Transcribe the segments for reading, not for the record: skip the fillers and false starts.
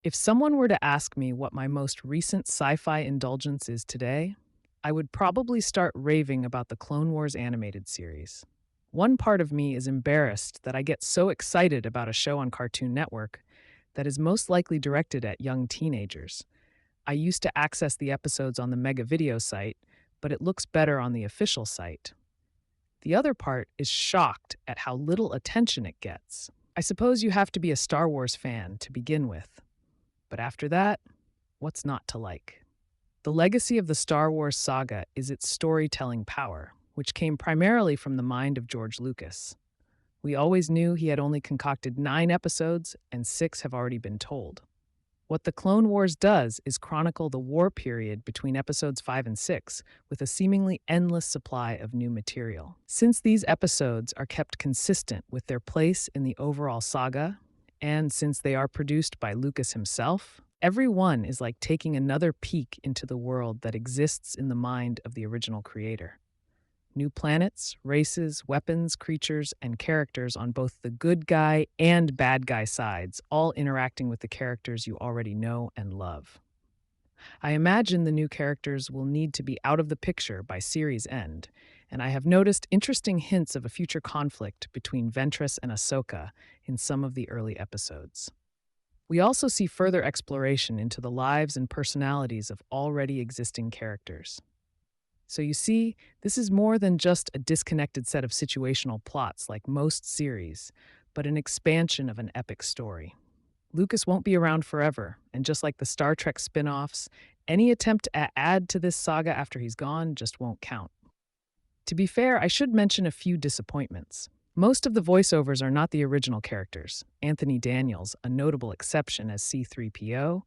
If someone were to ask me what my most recent sci fi indulgence is today, I would probably start raving about the Clone Wars animated series. One part of me is embarrassed that I get so excited about a show on Cartoon Network that is most likely directed at young teenagers. I used to access the episodes on the Mega Video site, but it looks better on the official site. The other part is shocked at how little attention it gets. I suppose you have to be a Star Wars fan to begin with. But after that, what's not to like? The legacy of the Star Wars saga is its storytelling power, which came primarily from the mind of George Lucas. We always knew he had only concocted 9 episodes, and 6 have already been told. What the Clone Wars does is chronicle the war period between episodes 5 and 6 with a seemingly endless supply of new material. Since these episodes are kept consistent with their place in the overall saga, and since they are produced by Lucas himself, every one is like taking another peek into the world that exists in the mind of the original creator. New planets, races, weapons, creatures, and characters on both the good guy and bad guy sides, all interacting with the characters you already know and love. I imagine the new characters will need to be out of the picture by series end, and I have noticed interesting hints of a future conflict between Ventress and Ahsoka in some of the early episodes. We also see further exploration into the lives and personalities of already existing characters. So you see, this is more than just a disconnected set of situational plots like most series, but an expansion of an epic story. Lucas won't be around forever, and just like the Star Trek spin offs, any attempt to add to this saga after he's gone just won't count. To be fair, I should mention a few disappointments. Most of the voiceovers are not the original characters, Anthony Daniels, a notable exception as C3PO,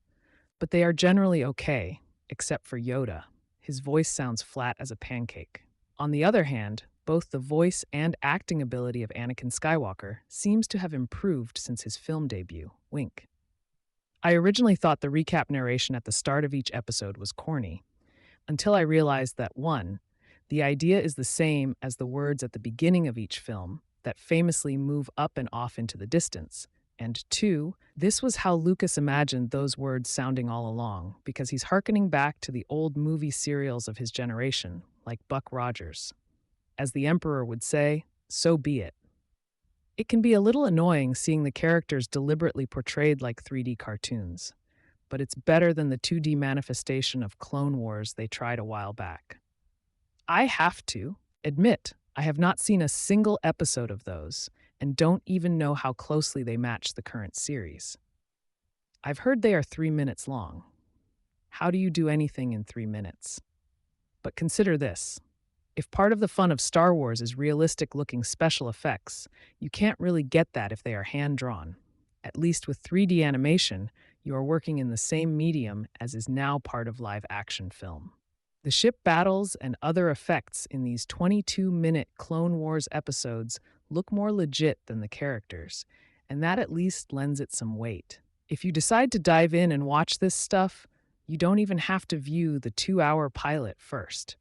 but they are generally okay, except for Yoda. His voice sounds flat as a pancake. On the other hand, both the voice and acting ability of Anakin Skywalker seems to have improved since his film debut, Wink. I originally thought the recap narration at the start of each episode was corny, until I realized that 1. The idea is the same as the words at the beginning of each film that famously move up and off into the distance, and 2. This was how Lucas imagined those words sounding all along, because he's hearkening back to the old movie serials of his generation, like Buck Rogers. As the Emperor would say, so be it. It can be a little annoying seeing the characters deliberately portrayed like 3D cartoons, but it's better than the 2D manifestation of Clone Wars they tried a while back. I have to admit, I have not seen a single episode of those and don't even know how closely they match the current series. I've heard they are 3 minutes long. How do you do anything in 3 minutes? But consider this. If part of the fun of Star Wars is realistic looking special effects, you can't really get that if they are hand drawn. At least with 3D animation, you are working in the same medium as is now part of live action film. The ship battles and other effects in these 22-minute Clone Wars episodes look more legit than the characters, and that at least lends it some weight. If you decide to dive in and watch this stuff, you don't even have to view the 2-hour pilot first.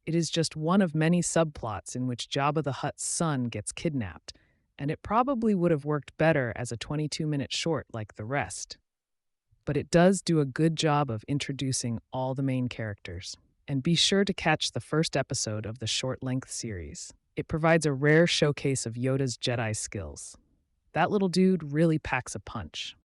It is just one of many subplots in which Jabba the Hutt's son gets kidnapped, and it probably would have worked better as a 22-minute short like the rest. But it does do a good job of introducing all the main characters. And be sure to catch the first episode of the short-length series. It provides a rare showcase of Yoda's Jedi skills. That little dude really packs a punch.